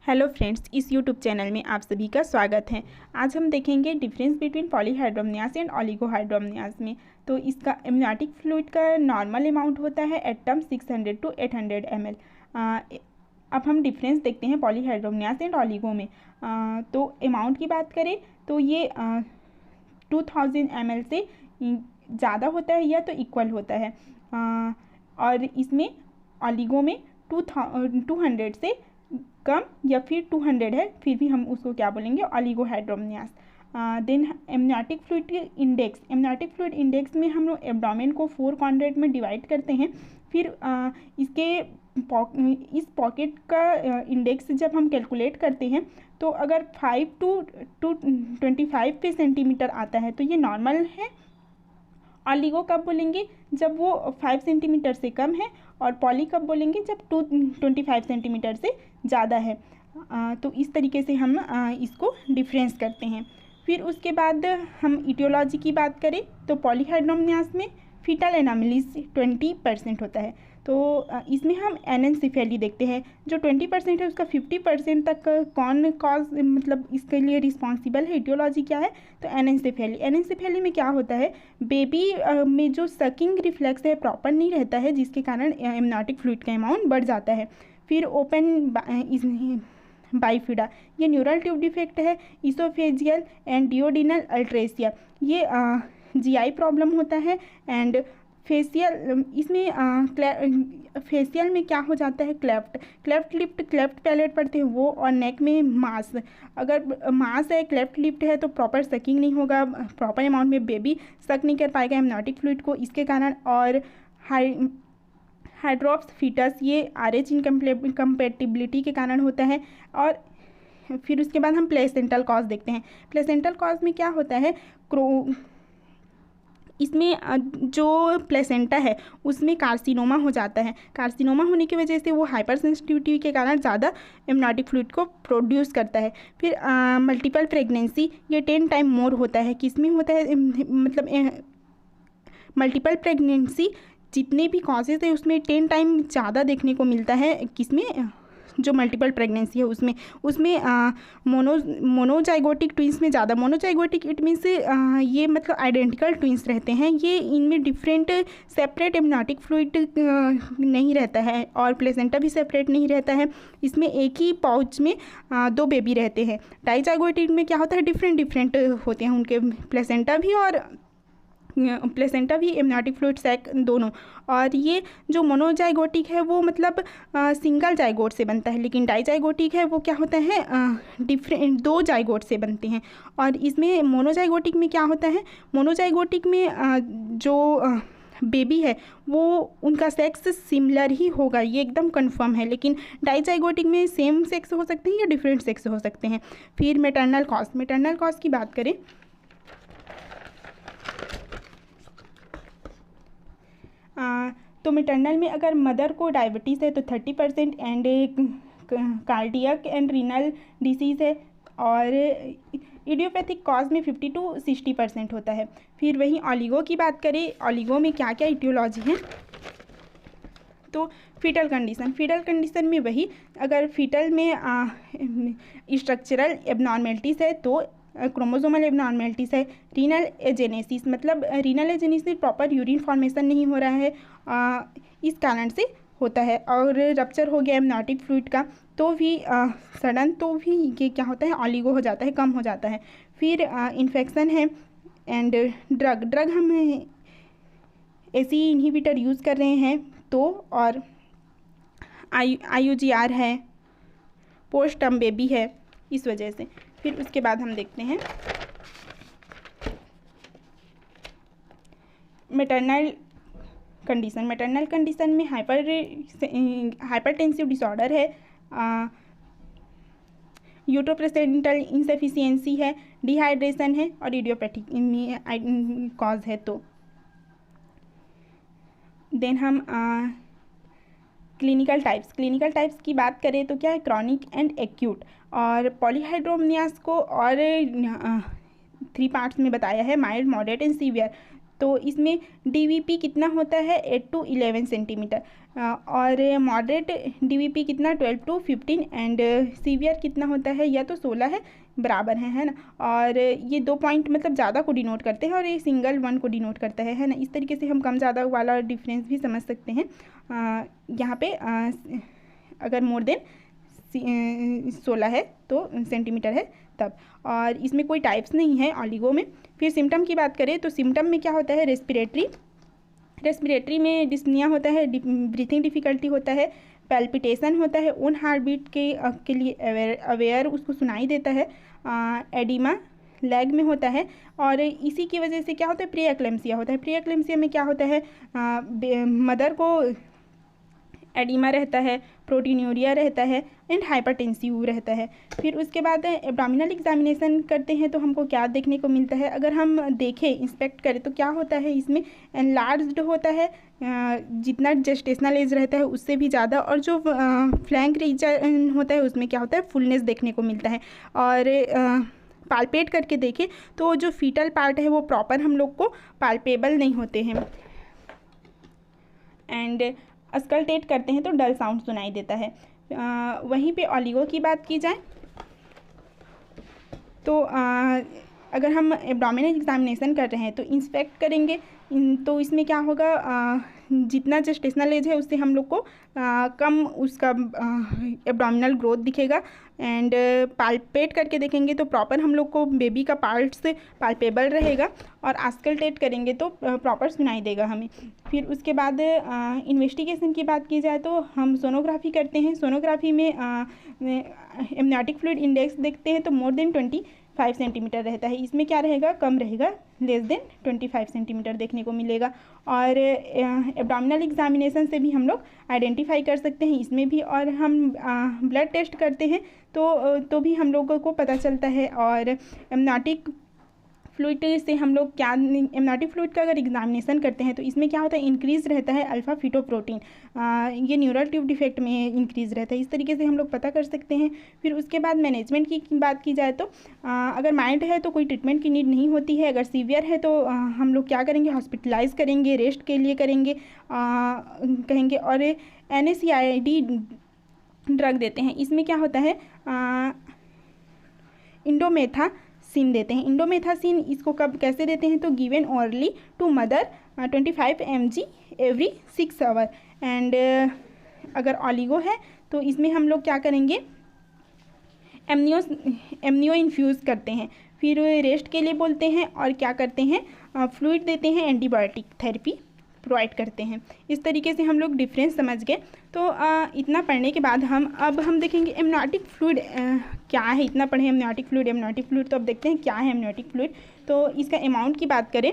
Hello friends, इस YouTube channel में आप सभी का स्वागत है। आज हम देखेंगे डिफरेंस बिटवीन पॉलीहाइड्रोमनियास एंड ओलिगोहाइड्रोमनियास में। तो इसका एमनियोटिक फ्लूइड का नॉर्मल अमाउंट होता है एट टर्म 600 to 800 ml। अब हम डिफरेंस देखते हैं पॉलीहाइड्रोमनियास एंड ओलिगो में। तो अमाउंट की बात करें तो ये 2000 ml से ज़्यादा होता है या तो इक्वल होता है, और इसमें ओलिगो में 200 से कम या फिर 200 है, फिर भी हम उसको क्या बोलेंगे, oligohydramnios. Then amniotic fluid index, amniotic fluid index में हम लोग एब्डोमेन को 4 क्वाड्रेंट में डिवाइड करते हैं। फिर इस पॉकेट का इंडेक्स जब हम कैलकुलेट करते हैं तो अगर 5 to 25 पे सेंटीमीटर आता है तो ये नॉर्मल है। ओलिगो कब बोलेंगे, जब वो 5 सेंटीमीटर से कम है, और पॉली कब बोलेंगे, जब 25 सेंटीमीटर से ज़्यादा है। तो इस तरीके से हम इसको डिफरेंस करते हैं। फिर उसके बाद हम इटियोलॉजी की बात करें तो पॉलीहाइड्रोमनियास में फीटल एनोमलीज 20% होता है। तो इसमें हम एनेंसेफेली देखते हैं। जो 20% है उसका 50% तक कौन कॉज, मतलब इसके लिए रिस्पॉन्सिबल है, इटियोलॉजी क्या है, तो एनेंसेफेली। एनेंसेफेली में क्या होता है, बेबी में जो सकिंग रिफ्लेक्स है प्रॉपर नहीं रहता है, जिसके कारण एमनियोटिक फ्लूइड का अमाउंट बढ़ जाता है। फिर ओपन बाइफिडा, ये न्यूरल ट्यूब डिफेक्ट है। इसोफेजियल एंड डियोडिनल अल्ट्रेसिया, ये जीआई प्रॉब्लम होता है। एंड फेशियल, इसमें फेशियल में क्या हो जाता है, क्लेफ्ट लिप्ट, क्लेफ्ट पैलेट पड़ते हैं वो, और नेक में मास। अगर मास है, क्लेफ्ट लिप्ट है, तो प्रॉपर सकिंग नहीं होगा, प्रॉपर अमाउंट में बेबी सक नहीं कर पाएगा एमनियोटिक फ्लूइड को, इसके कारण। और हाइड्रोप्स फीटस, ये RH इनकम्पेटिबिलिटी के कारण होता है। और फिर उसके बाद हम प्लेसेंटल कॉज देखते हैं। प्लेसेंटल कॉज में क्या होता है, इसमें जो प्लेसेंटा है उसमें कार्सिनोमा हो जाता है। कार्सिनोमा होने की वजह से वो हाइपर सेंसिटिविटी के कारण ज़्यादा एमनियोटिक फ्लूइड को प्रोड्यूस करता है। फिर मल्टीपल प्रेगनेंसी, ये 10 टाइम मोर होता है। किसमें होता है, मतलब मल्टीपल प्रेगनेंसी जितने भी कॉजेज़ है उसमें 10 टाइम ज़्यादा देखने को मिलता है। किसमें, जो मल्टीपल प्रेगनेंसी है उसमें मोनोजाइगोटिक ट्विंस में ज़्यादा। मोनोजाइगोटिक इट मीन्स ये मतलब आइडेंटिकल ट्विंस रहते हैं, ये इनमें डिफरेंट सेपरेट एमनियोटिक फ्लूइड नहीं रहता है, और प्लेसेंटा भी सेपरेट नहीं रहता है। इसमें एक ही पाउच में 2 बेबी रहते हैं। डाइजाइगोटिक में क्या होता है, डिफरेंट होते हैं उनके प्लेसेंटा भी, और प्लेसेंटा भी एमनियोटिक फ्लूइड सैक दोनों। और ये जो मोनोजाइगोटिक है वो मतलब सिंगल जाइगोट से बनता है, लेकिन डाइजाइगोटिक है वो क्या होता है, डिफरेंट 2 जाइगोट से बनते हैं। और इसमें मोनोजाइगोटिक में क्या होता है, मोनोजाइगोटिक में जो बेबी है वो उनका सेक्स सिमिलर ही होगा, ये एकदम कंफर्म है। लेकिन डाइजाइगोटिक में सेम सेक्स हो सकते हैं या डिफरेंट सेक्स हो सकते हैं। फिर मैटरनल कॉज, मैटरनल कॉज की बात करें तो मैटरनल में अगर मदर को डायबिटीज़ है तो 30%, and cardiac and renal disease है, और इडियोपैथिक कॉज में 50 to 60% होता है। फिर वहीं ओलिगो की बात करें, ओलिगो में क्या क्या इटियोलॉजी है, तो फीटल कंडीशन में वही, अगर फीटल में स्ट्रक्चरल एबनॉर्मेलिटीज़ है तो क्रोमोसोमल एबनॉर्मेलिटीज़ है। रीनल एजेनेसिस, मतलब renal agenesis proper urine formation नहीं हो रहा है, इस कारण से होता है। और रप्चर हो गया एमनियोटिक फ्लूइड का तो भी सडन, तो भी ये क्या होता है, ओलिगो हो जाता है, कम हो जाता है। फिर इन्फेक्शन है। एंड ड्रग हम ऐसी इनहिबिटर यूज़ कर रहे हैं तो, और IUGR है, पोस्ट टर्म बेबी है, इस वजह से। फिर उसके बाद हम देखते हैं मैटरनल कंडीशन। मैटरनल कंडीशन में हाइपरटेंसिव डिसऑर्डर है, यूट्रोप्लेसेंटल इंसफिशियंसी है, डिहाइड्रेशन है, और इडियोपैथिक कॉज है। तो देन हम क्लिनिकल टाइप्स की बात करें तो क्या है, क्रॉनिक एंड एक्यूट। और पॉलीहाइड्रोमनियास को और 3 पार्ट्स में बताया है, माइल्ड, मॉडरेट एंड सीवियर। तो इसमें DVP कितना होता है 8 to 11 सेंटीमीटर, और मॉडरेट DVP कितना 12 to 15, एंड सीवियर कितना होता है या तो 16 है, बराबर है ना। और ये 2 पॉइंट मतलब ज़्यादा को डिनोट करते हैं और ये सिंगल 1 को डिनोट करता है ना। इस तरीके से हम कम ज़्यादा वाला डिफरेंस भी समझ सकते हैं। यहाँ पे अगर मोर देन 16 है तो सेंटीमीटर है तब। और इसमें कोई टाइप्स नहीं है ऑलिगो में। फिर सिम्टम की बात करें तो सिम्टम में क्या होता है, रेस्पिरेटरी में डिस्पनिया होता है, ब्रीथिंग डिफ़िकल्टी होता है, पैल्पिटेशन होता है, ओन हार्ट बीट के लिए अवेयर उसको सुनाई देता है, एडिमा लेग में होता है, और इसी की वजह से क्या होता है प्री एक्लेम्सिया होता है। प्री एक्लेम्सिया में क्या होता है, मदर को एडिमा रहता है, प्रोटीन्यूरिया रहता है, एंड हाइपरटेंसिव रहता है। फिर उसके बाद एब्डोमिनल एग्जामिनेशन करते हैं तो हमको क्या देखने को मिलता है, अगर हम देखें इंस्पेक्ट करें तो क्या होता है, इसमें एनलार्ज्ड होता है, जितना जेस्टेशनल एज रहता है उससे भी ज़्यादा, और जो फ्लैंक रीजन होता है उसमें क्या होता है फुलनेस देखने को मिलता है। और पाल्पेट करके देखें तो जो फीटल पार्ट है वो प्रॉपर हम लोग को पाल्पेबल नहीं होते हैं। एंड अस्कल्टेट करते हैं तो डल साउंड सुनाई देता है। वहीं पे ऑलिगो की बात की जाए तो अगर हम एब्डोमिनल एग्जामिनेशन कर रहे हैं तो इंस्पेक्ट करेंगे, तो इसमें क्या होगा, जितना जेस्टेशनल एज है उससे हम लोग को कम उसका एब्डोमिनल ग्रोथ दिखेगा। एंड पाल्पेट करके देखेंगे तो प्रॉपर हम लोग को बेबी का पार्ट्स पाल्पेबल रहेगा, और आस्कल्टेट करेंगे तो प्रॉपर सुनाई देगा हमें। फिर उसके बाद इन्वेस्टिगेशन की बात की जाए तो हम सोनोग्राफी करते हैं। सोनोग्राफी में एमनियोटिक फ्लूइड इंडेक्स देखते हैं तो मोर देन 25 सेंटीमीटर रहता है। इसमें क्या रहेगा, कम रहेगा, लेस देन 25 सेंटीमीटर देखने को मिलेगा। और एब्डोमिनल एग्जामिनेशन से भी हम लोग आइडेंटिफाई कर सकते हैं इसमें भी। और हम ब्लड टेस्ट करते हैं तो भी हम लोगों को पता चलता है। और एमनियोटिक फ्लूइड से हम लोग क्या, एमनियोटिक फ्लूइड का अगर एग्जामिनेशन करते हैं तो इसमें क्या होता है, इंक्रीज़ रहता है अल्फा फिटोप्रोटीन, ये न्यूरल ट्यूब डिफेक्ट में इंक्रीज़ रहता है। इस तरीके से हम लोग पता कर सकते हैं। फिर उसके बाद मैनेजमेंट की बात की जाए तो अगर माइल्ड है तो कोई ट्रीटमेंट की नीड नहीं होती है। अगर सीवियर है तो हम लोग क्या करेंगे, हॉस्पिटलाइज करेंगे, रेस्ट के लिए करेंगे कहेंगे। और NSAID ड्रग देते हैं। इसमें क्या होता है, इंडोमेथासिन देते हैं। इंडोमेथासिन इसको कब कैसे देते हैं तो given orally to mother 25 mg every 6 hour. And अगर ऑलिगो है तो इसमें हम लोग क्या करेंगे, एमनियो इन्फ्यूज़ करते हैं। फिर रेस्ट के लिए बोलते हैं और क्या करते हैं, फ्लूइड देते हैं, एंटीबायोटिक थेरेपी प्रोवाइड करते हैं। इस तरीके से हम लोग डिफरेंस समझ गए। तो इतना पढ़ने के बाद अब हम देखेंगे एमनियोटिक फ्लूइड क्या है। इतना पढ़े एमनियोटिक फ्लूइड तो अब देखते हैं क्या है एमनियोटिक फ्लूइड। तो इसका अमाउंट की बात करें